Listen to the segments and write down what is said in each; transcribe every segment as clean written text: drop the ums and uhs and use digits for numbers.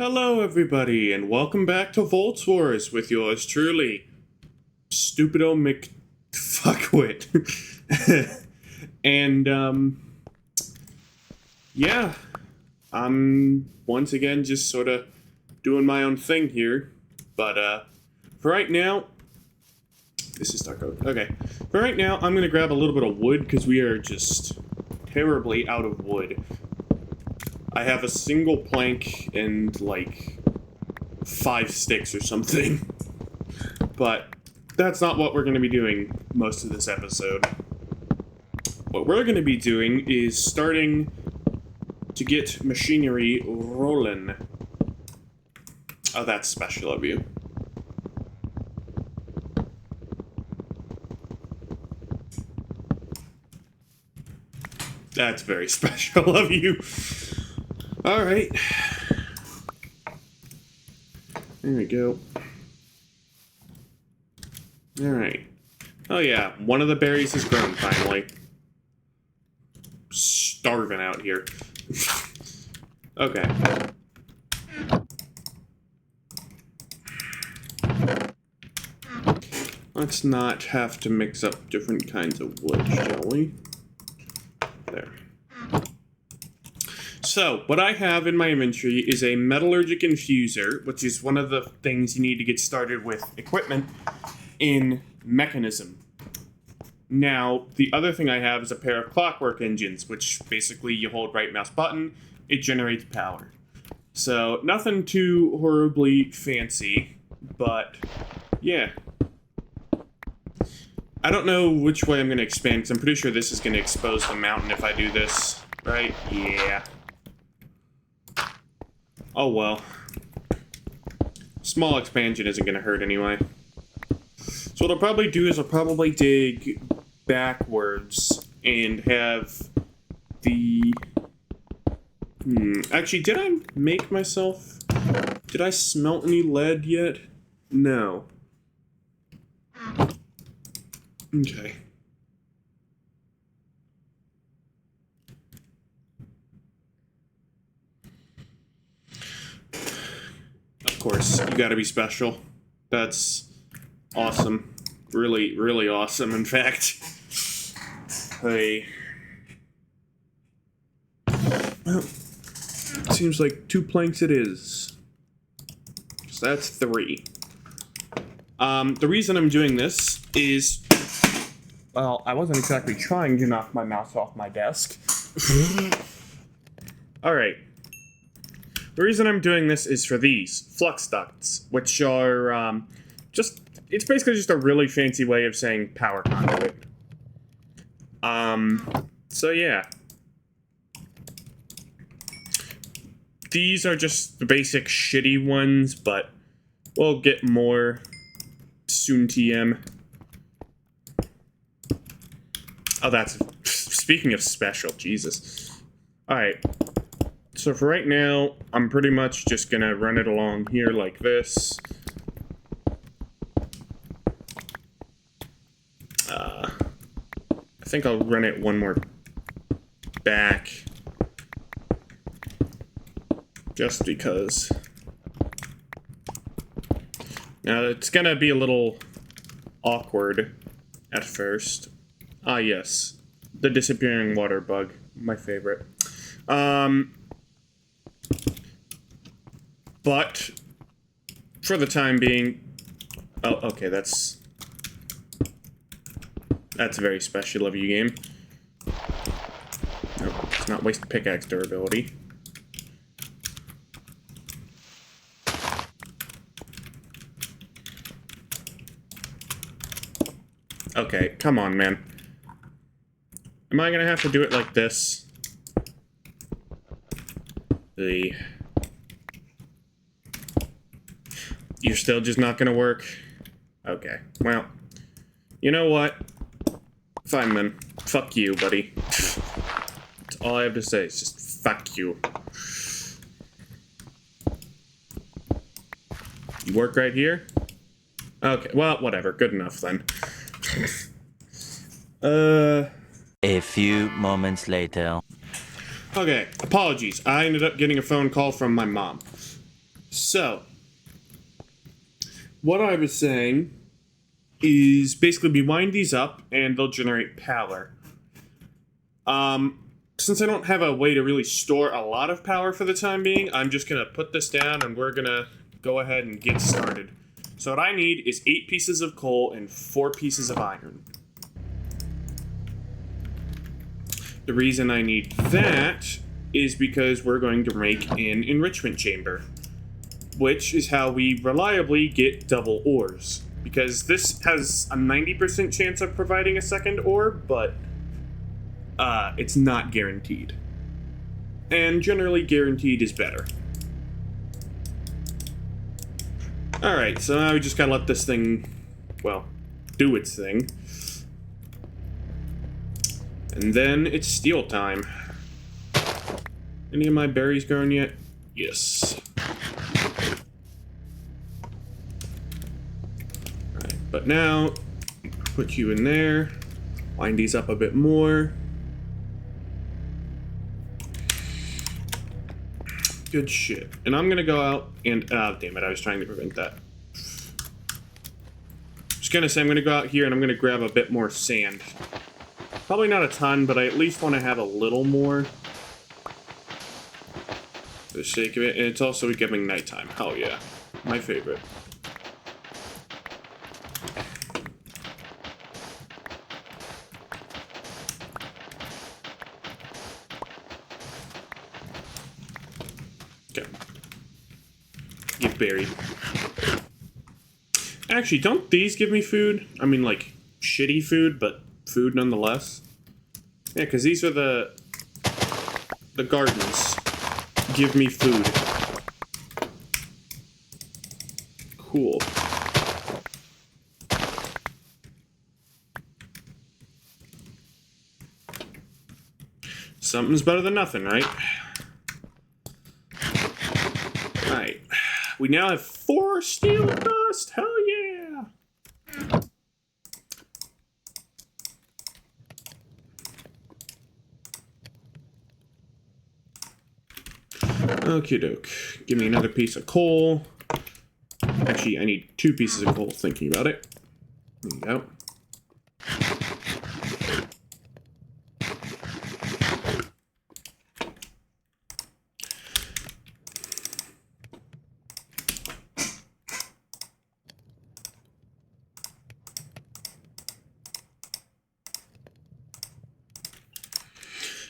Hello, everybody, and welcome back to Voltz Wars with yours truly, Stupido McFuckwit. and, yeah, I'm once again just sort of doing my own thing here, but, for right now, this is Dark Oak. Okay, for right now, I'm gonna grab a little bit of wood, because we are just terribly out of wood. I have a single plank and, like, 5 sticks or something. But that's not what we're going to be doing most of this episode. What we're going to be doing is starting to get machinery rolling. Oh, that's special of you. That's very special of you. Alright. There we go. Alright. Oh yeah, one of the berries has grown finally. Starving out here. Okay. Let's not have to mix up different kinds of wood, shall we? There. So, what I have in my inventory is a metallurgic infuser, which is one of the things you need to get started with equipment in mechanism. Now, the other thing I have is a pair of clockwork engines, which basically you hold right mouse button, it generates power. So, nothing too horribly fancy, but yeah. I don't know which way I'm going to expand, because I'm pretty sure this is going to expose the mountain if I do this, right? Yeah. Oh well. Small expansion isn't going to hurt anyway. So what I'll probably do is I'll probably dig backwards and have the... Actually, did I make myself... Did I smelt any lead yet? No. Okay. Of course, you gotta be special. That's awesome. Really, really awesome, in fact. Hey. Well, seems like 2 planks it is. So that's 3. The reason I'm doing this is... Well, I wasn't exactly trying to knock my mouse off my desk. Alright. The reason I'm doing this is for these flux ducts, which are, it's basically just a really fancy way of saying power conduit. So yeah. These are just the basic shitty ones, but we'll get more soon TM. Oh, that's... Speaking of special, Jesus. Alright. So for right now, I'm pretty much just gonna run it along here like this. I think I'll run it one more back. Just because. Now, it's gonna be a little awkward at first. Ah, yes. The disappearing water bug. My favorite. But, for the time being... Oh, okay, that's very special of you, game. Nope, it's not waste pickaxe durability. Okay, come on, man. Am I gonna have to do it like this? You're still just not gonna work? Okay, well, you know what? Fine then. Fuck you, buddy. That's all I have to say, is just fuck you. You work right here? Okay, well, whatever. Good enough then. A few moments later. Okay, apologies. I ended up getting a phone call from my mom. So, what I was saying is basically we wind these up and they'll generate power. Since I don't have a way to really store a lot of power for the time being, I'm just going to put this down and we're going to go ahead and get started. So what I need is 8 pieces of coal and 4 pieces of iron. The reason I need that is because we're going to make an enrichment chamber, which is how we reliably get double ores. Because this has a 90% chance of providing a second ore, but it's not guaranteed. And generally guaranteed is better. Alright, so now we just gotta let this thing, well, do its thing. And then it's steel time. Any of my berries grown yet? Yes. Alright, but now, put you in there. Wind these up a bit more. Good shit. And I'm gonna go out and... damn it, I was trying to prevent that. Just gonna say I'm gonna go out here and I'm gonna grab a bit more sand. Probably not a ton, but I at least want to have a little more. For the sake of it. And it's also becoming nighttime. Hell yeah. My favorite. Okay. Get buried. Actually, don't these give me food? I mean, like, shitty food, but food nonetheless. Yeah, because these are the gardens. Give me food. Cool. Something's better than nothing, right? Alright. We now have 4 steel dust. Hell yeah! Okie doke. Give me another piece of coal. Actually, I need 2 pieces of coal, thinking about it. There you go.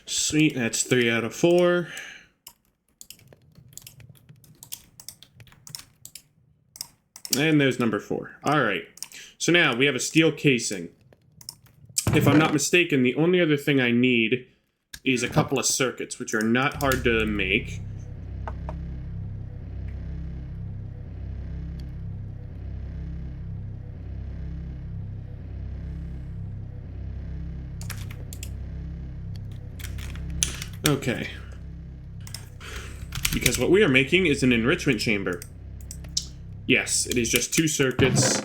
Sweet, that's 3 out of 4. And there's number 4. Alright. So now we have a steel casing. If I'm not mistaken, the only other thing I need is a couple of circuits, which are not hard to make. Okay. Because what we are making is an enrichment chamber. Yes, it is just 2 circuits,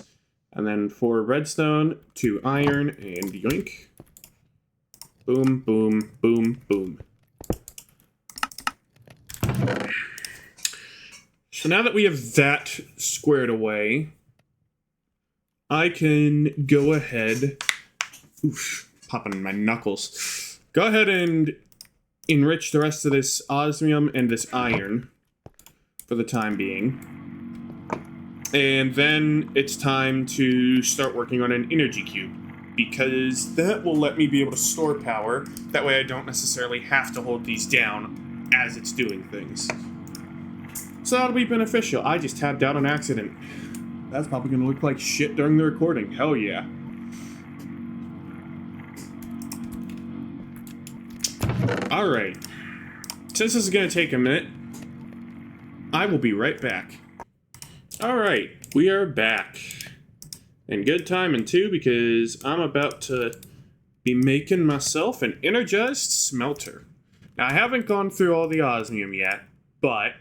and then 4 redstone, 2 iron, and yoink. Boom, boom, boom, boom. So now that we have that squared away, I can go ahead... Oof, popping my knuckles. Go ahead and enrich the rest of this osmium and this iron for the time being. And then it's time to start working on an energy cube, because that will let me be able to store power. That way I don't necessarily have to hold these down as it's doing things. So that'll be beneficial. I just tabbed out on accident. That's probably going to look like shit during the recording. Hell yeah. Alright. Since this is going to take a minute, I will be right back. Alright, we are back. And good timing too, because I'm about to be making myself an energized smelter. Now, I haven't gone through all the osmium yet, but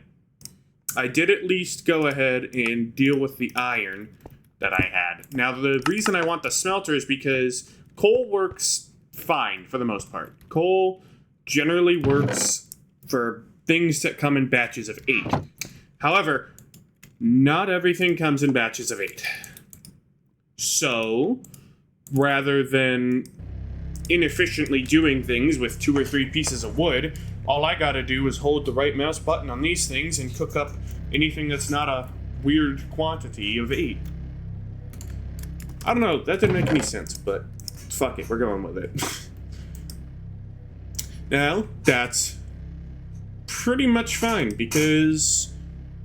I did at least go ahead and deal with the iron that I had. Now, the reason I want the smelter is because coal works fine for the most part. Coal generally works for things that come in batches of 8. However, not everything comes in batches of 8. So, rather than inefficiently doing things with 2 or 3 pieces of wood, all I gotta do is hold the right mouse button on these things and cook up anything that's not a weird quantity of 8. I don't know, that didn't make any sense, but fuck it, we're going with it. Now, that's pretty much fine, because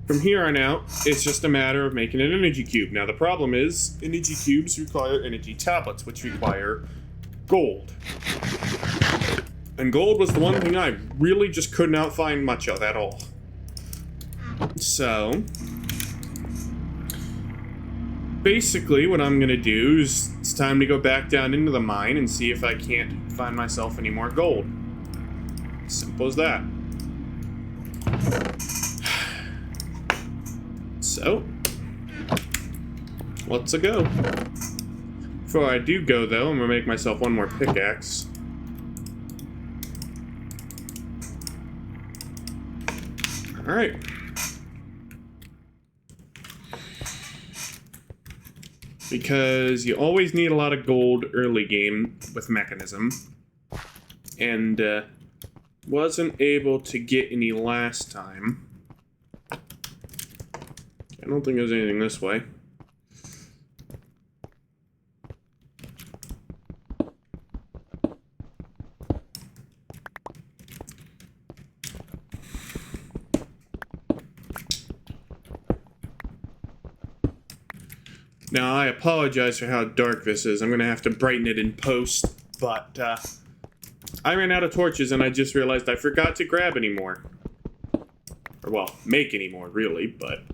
from here on out, it's just a matter of making an energy cube. Now, the problem is, energy cubes require energy tablets, which require gold. And gold was the one thing I really just could not find much of at all. So, basically what I'm going to do is it's time to go back down into the mine and see if I can't find myself any more gold. Simple as that. So, let's go. Before I do go, though, I'm going to make myself one more pickaxe. Alright. Because you always need a lot of gold early game with Mechanism. And, wasn't able to get any last time. I don't think there's anything this way. Now, I apologize for how dark this is. I'm going to have to brighten it in post, but I ran out of torches and I just realized I forgot to grab any more. Or, well, make any more, really, but...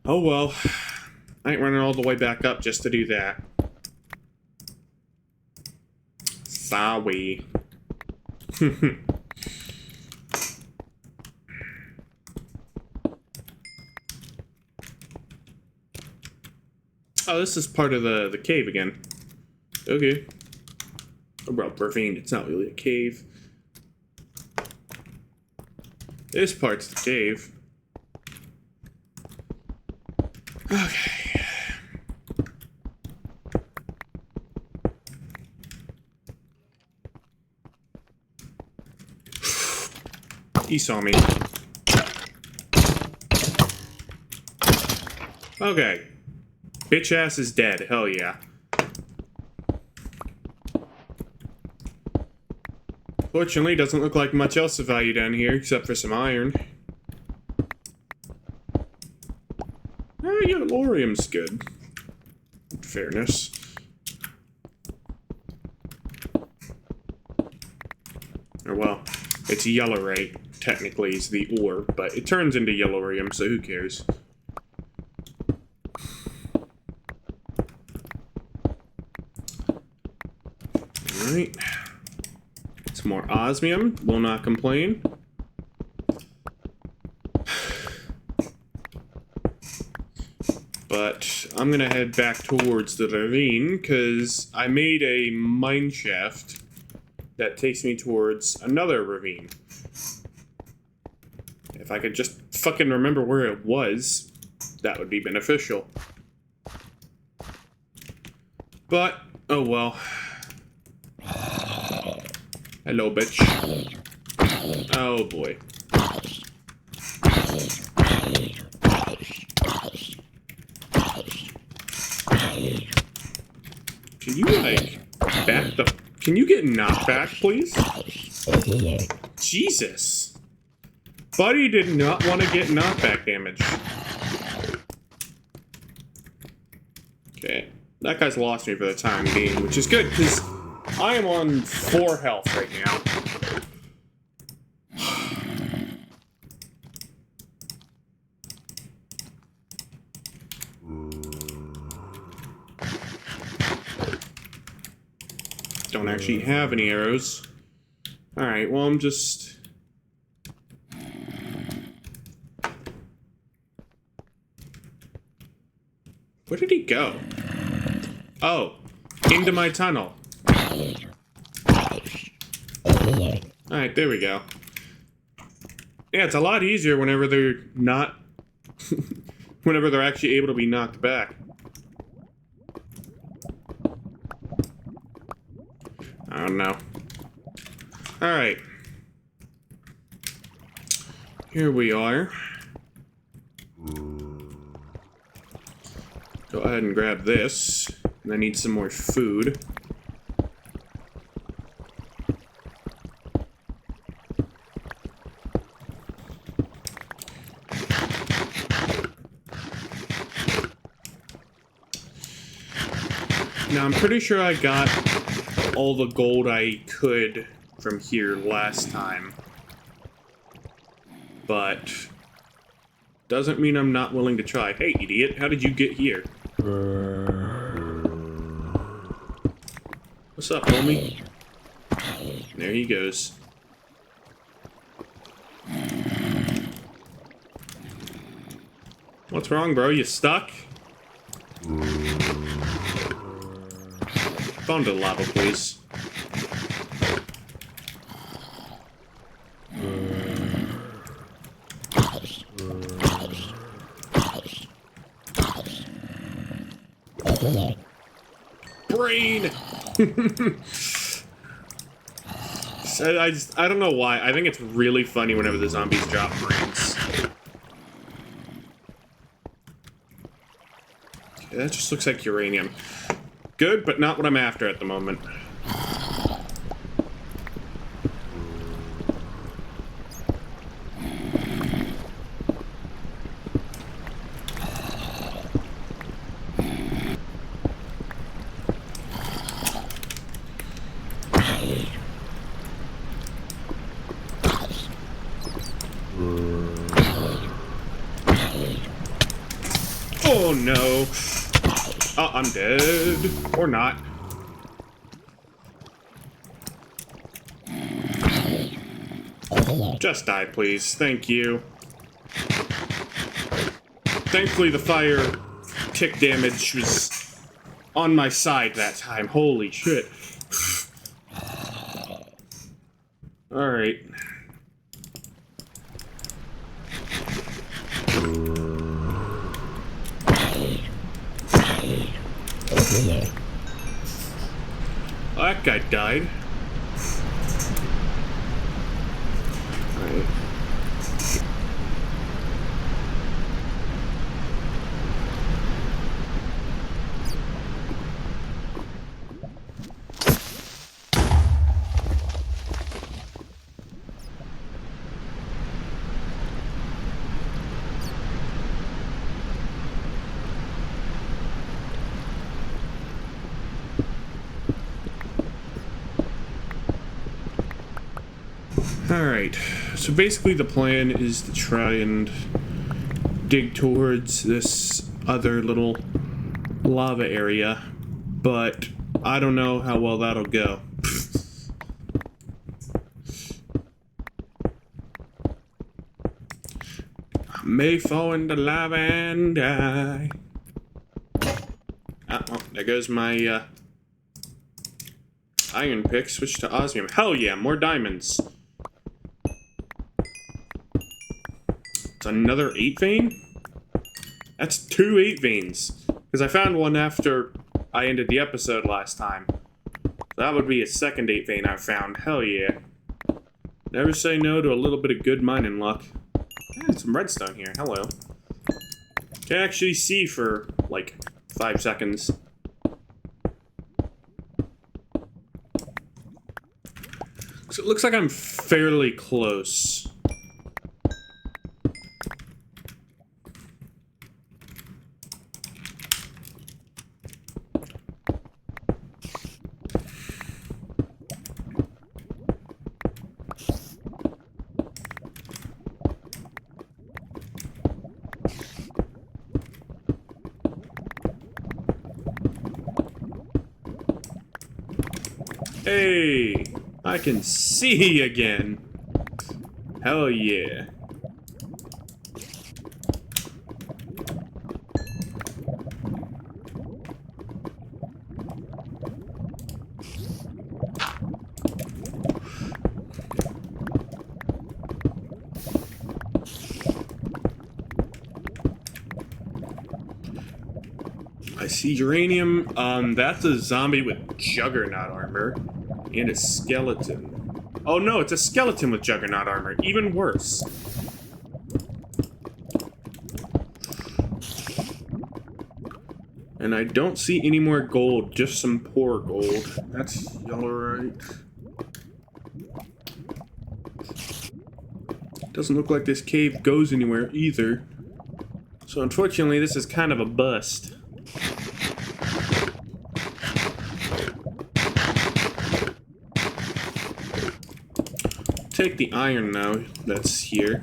Oh, well. I ain't running all the way back up just to do that. Sorry. Oh, this is part of the cave again. Okay. Oh, well, ravine. It's not really a cave. This part's the cave. Okay. He saw me. Okay. Bitch ass is dead. Hell yeah. Fortunately, doesn't look like much else of value down here except for some iron. Yeah, Lorium's good. In fairness. Or well, it's yellowite, technically is the ore, but it turns into yellowrium, so who cares? Alright. Some more osmium. Will not complain. But I'm gonna head back towards the ravine because I made a mine shaft that takes me towards another ravine. If I could just fucking remember where it was, that would be beneficial. But, oh well. Hello, bitch. Oh boy. Can you, like, back the... Can you get knockback, please? Jesus. Buddy did not want to get knockback damage. Okay. That guy's lost me for the time being, which is good, because I am on 4 health right now. Don't actually have any arrows. Alright, well, I'm just... Where did he go? Oh, into my tunnel. Alright, there we go. Yeah, it's a lot easier whenever they're not Whenever they're actually able to be knocked back. I don't know. Alright. Here we are. Go ahead and grab this. And I need some more food. Now, I'm pretty sure I got all the gold I could from here last time. But doesn't mean I'm not willing to try. Hey, idiot, how did you get here? What's up, homie? There he goes. What's wrong, bro? You stuck? Fall into the lava, please. Brain! So I don't know why. I think it's really funny whenever the zombies drop brains. Okay, that just looks like uranium. Good, but not what I'm after at the moment. Oh no. Oh, I'm dead. Or not. Just die, please. Thank you. Thankfully, the fire tick damage was on my side that time. Holy shit. Alright. Oh, that guy died. Alright. Alright, so basically the plan is to try and dig towards this other little lava area, but I don't know how well that'll go. I may fall into lava and die. Oh, there goes my iron pick. Switch to osmium. Hell yeah, more diamonds. It's another 8 vein? That's 2 8 veins. Because I found one after I ended the episode last time. So that would be a second 8 vein I found. Hell yeah. Never say no to a little bit of good mining luck. Yeah, some redstone here. Hello. Can actually see for like 5 seconds. So it looks like I'm fairly close. Hey, I can see again. Hell yeah. I see uranium. That's a zombie with juggernaut armor. And a skeleton. Oh no, it's a skeleton with juggernaut armor. Even worse. And I don't see any more gold, just some poor gold. That's alright. Doesn't look like this cave goes anywhere either. So unfortunately, this is kind of a bust. Take the iron now that's here.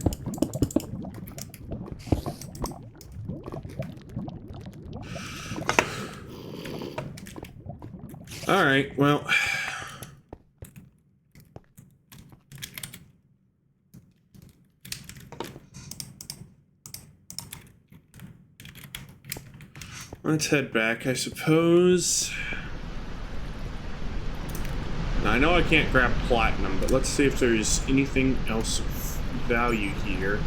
Alright, well. Let's head back, I suppose. Now, I know I can't grab platinum, but let's see if there's anything else of value here.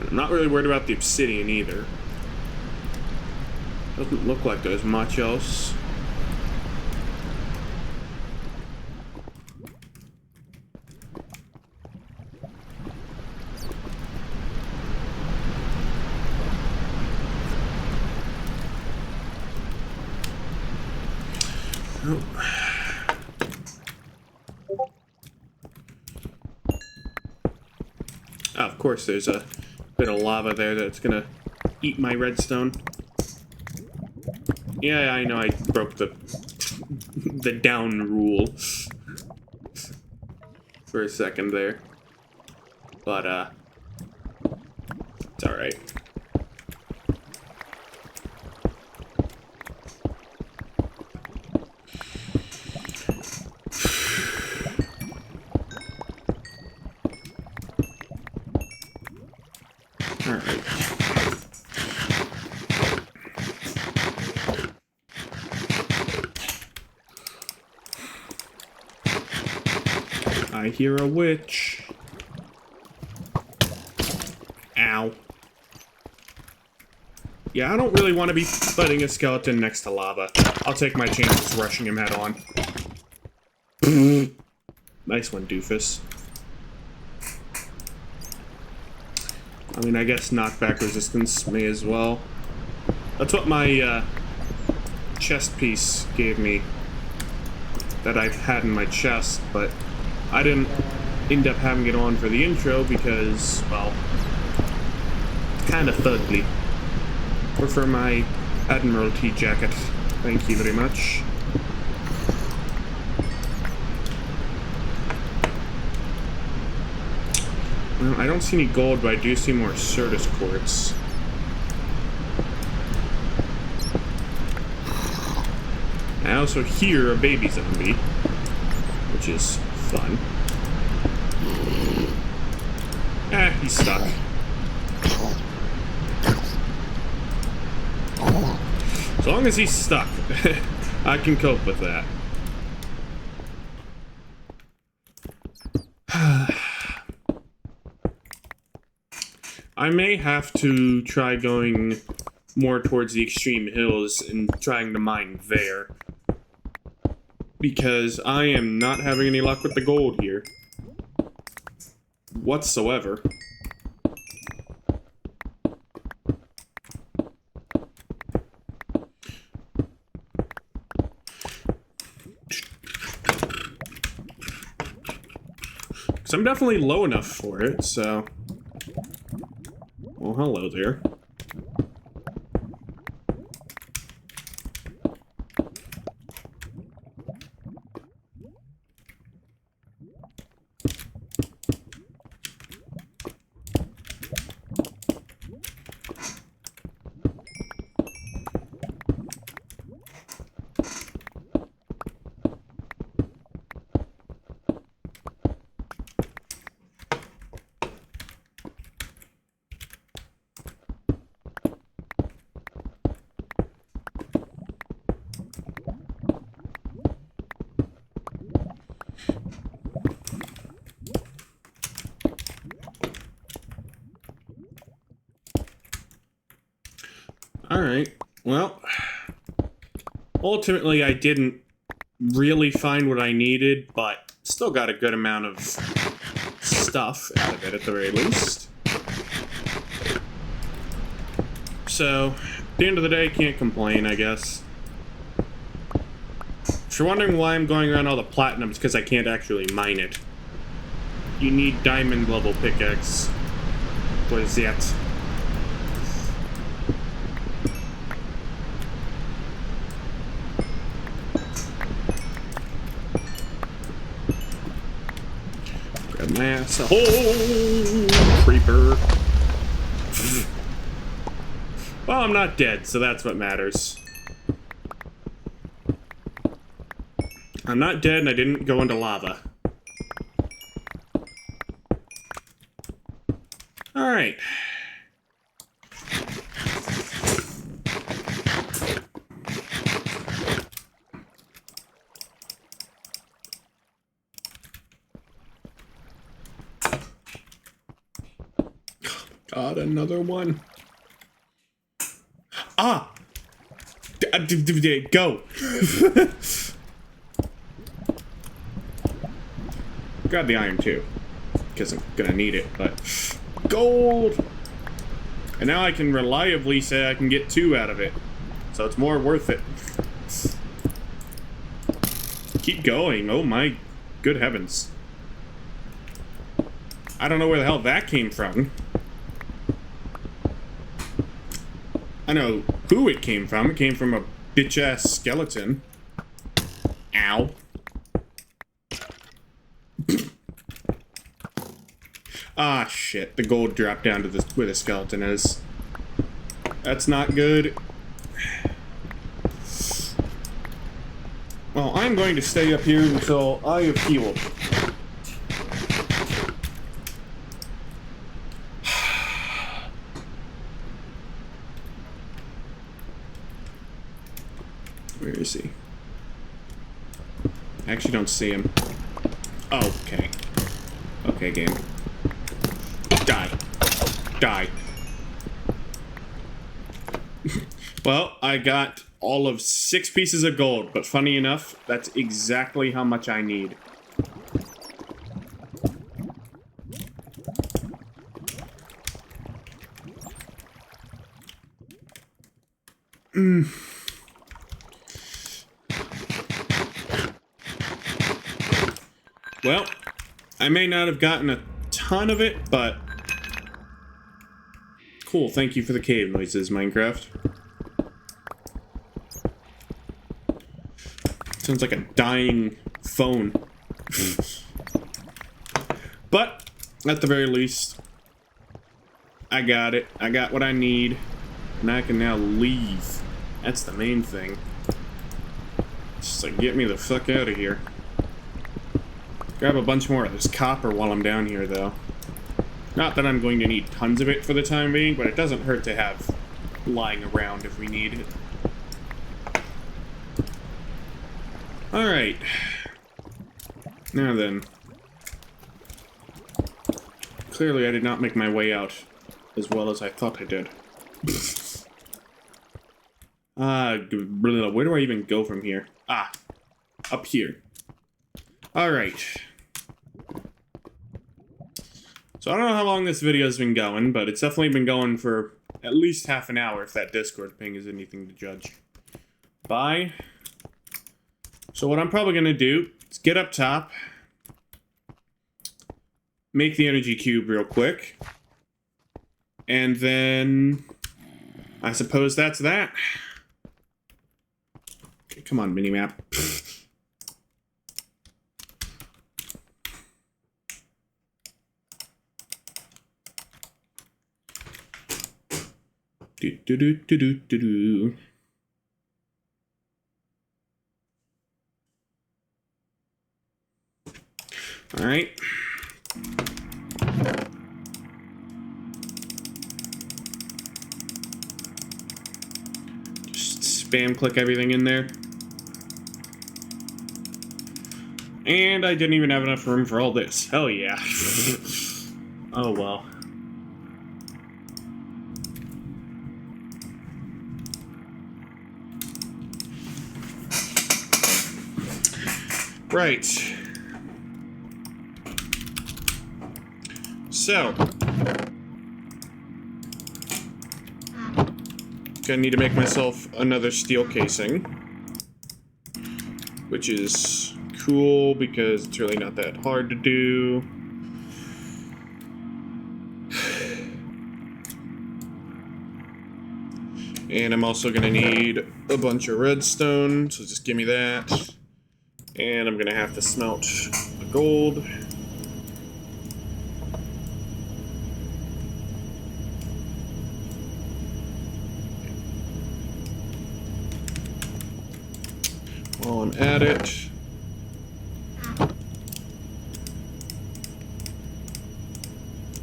I'm not really worried about the obsidian either. Doesn't look like there's much else. Oh, of course, there's a bit of lava there that's gonna eat my redstone. Yeah, I know I broke the the down rule for a second there, but it's all right. All right. I hear a witch. Ow. Yeah, I don't really want to be fighting a skeleton next to lava. I'll take my chances rushing him head on. Nice one, doofus. I mean, I guess knockback resistance may as well. That's what my chest piece gave me that I've had in my chest, but I didn't end up having it on for the intro because, well, it's kind of fugly. Or for my Admiralty jacket. Thank you very much. Well, I don't see any gold, but I do see more Certus quartz. I also hear a baby zombie, which is fun. He's stuck. As long as he's stuck, I can cope with that. I may have to try going more towards the extreme hills and trying to mine there. Because I am not having any luck with the gold here. Whatsoever. Because I'm definitely low enough for it, so... Well, hello there. Alright. Well, ultimately I didn't really find what I needed, but still got a good amount of stuff out of it at the very least. So, at the end of the day, can't complain, I guess. If you're wondering why I'm going around all the platinum, it's because I can't actually mine it. You need diamond level pickaxe. What is that? Grab my ass. Oh, creeper. Well, I'm not dead, so that's what matters. I'm not dead and I didn't go into lava. Alright. God, another one. Ah! Go! Grab the iron too, because I'm gonna need it, but... Gold! And now I can reliably say I can get 2 out of it, so it's more worth it. Keep going, oh my good heavens. I don't know where the hell that came from. I know who it came from. It came from a bitch-ass skeleton. Ow. Ah, shit. The gold dropped down to where the skeleton is. That's not good. Well, I'm going to stay up here until I have healed. Where is he? I actually don't see him. Oh, okay. Okay, game. Die. Die. Well, I got all of 6 pieces of gold, but funny enough, that's exactly how much I need. Well, I may not have gotten a ton of it, but... Cool, thank you for the cave noises, Minecraft. Sounds like a dying phone. But, at the very least, I got it. I got what I need. And I can now leave. That's the main thing. Just like, get me the fuck out of here. Grab a bunch more of this copper while I'm down here, though. Not that I'm going to need tons of it for the time being, but it doesn't hurt to have lying around if we need it. Alright. Now then. Clearly I did not make my way out as well as I thought I did. Where do I even go from here? Ah, up here. Alright. So I don't know how long this video has been going, but it's definitely been going for at least half an hour if that Discord ping is anything to judge by. So what I'm probably going to do is get up top, make the energy cube real quick, and then I suppose that's that. Okay, come on, minimap. Do. All right. Just spam click everything in there. And I didn't even have enough room for all this. Hell yeah. Oh well. Right. So. Gonna need to make myself another steel casing. Which is cool because it's really not that hard to do. And I'm also gonna need a bunch of redstone, so just give me that. And I'm gonna have to smelt the gold. While I'm at it.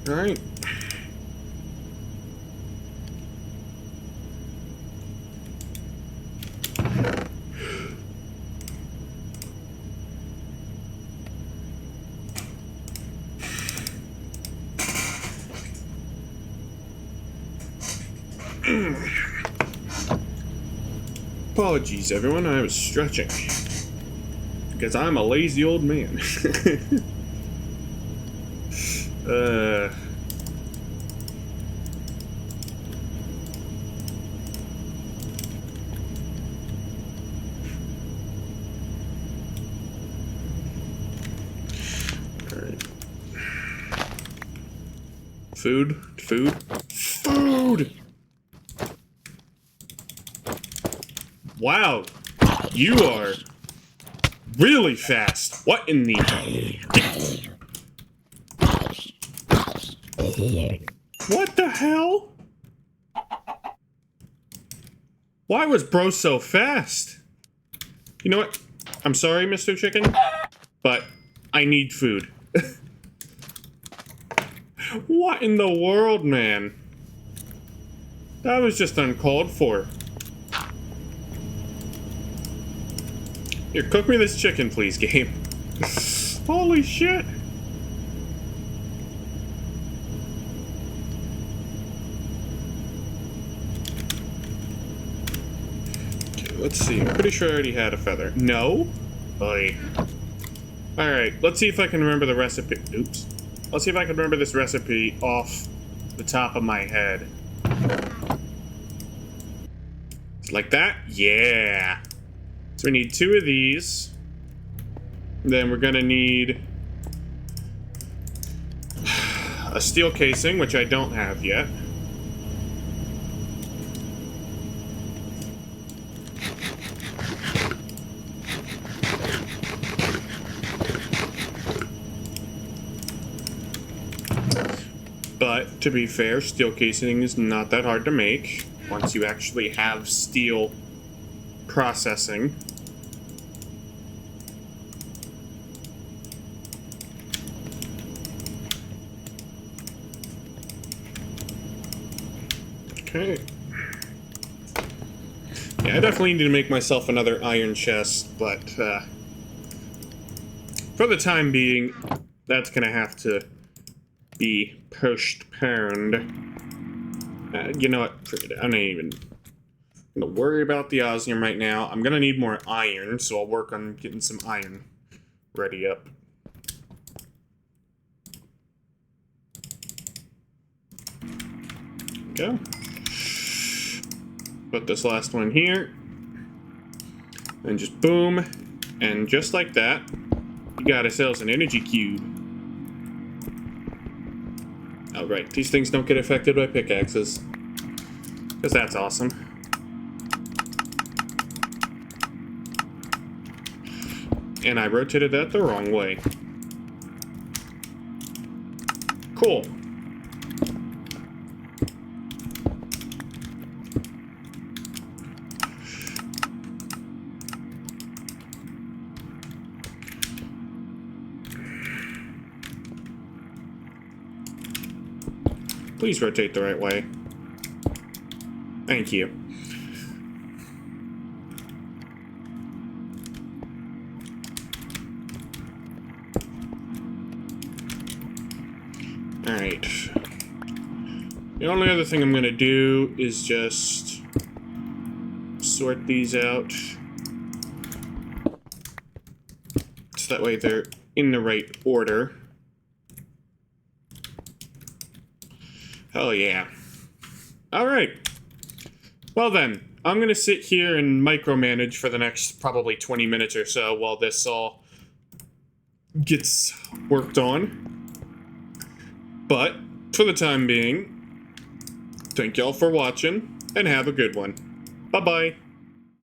Alright. Apologies, everyone. I was stretching. Because I'm a lazy old man. Alright. Food. Wow. You are really fast. What in the... What the hell? Why was bro so fast? You know what? I'm sorry, Mr. Chicken, but I need food. What in the world, man? That was just uncalled for. Here, cook me this chicken, please, game. Holy shit. Okay, let's see. I'm pretty sure I already had a feather. No? Oy. Alright, let's see if I can remember the recipe. Oops. Let's see if I can remember this recipe off the top of my head. Like that? Yeah. So we need 2 of these. Then we're gonna need a steel casing, which I don't have yet. But, to be fair, steel casing is not that hard to make once you actually have steel processing. Okay. Yeah, I definitely need to make myself another iron chest, but for the time being, that's gonna have to be postponed. You know what? I'm not even gonna worry about the osmium right now. I'm gonna need more iron, so I'll work on getting some iron ready up. Go. Put this last one here. And just boom. And just like that, you got ourselves an energy cube. Oh, right. These things don't get affected by pickaxes. Because that's awesome. And I rotated that the wrong way. Cool. Please rotate the right way. Thank you. Alright. The only other thing I'm gonna do is just sort these out. so that way they're in the right order. Hell yeah. Alright. Well then, I'm gonna sit here and micromanage for the next probably 20 minutes or so while this all gets worked on. But, for the time being, thank y'all for watching, and have a good one. Bye-bye.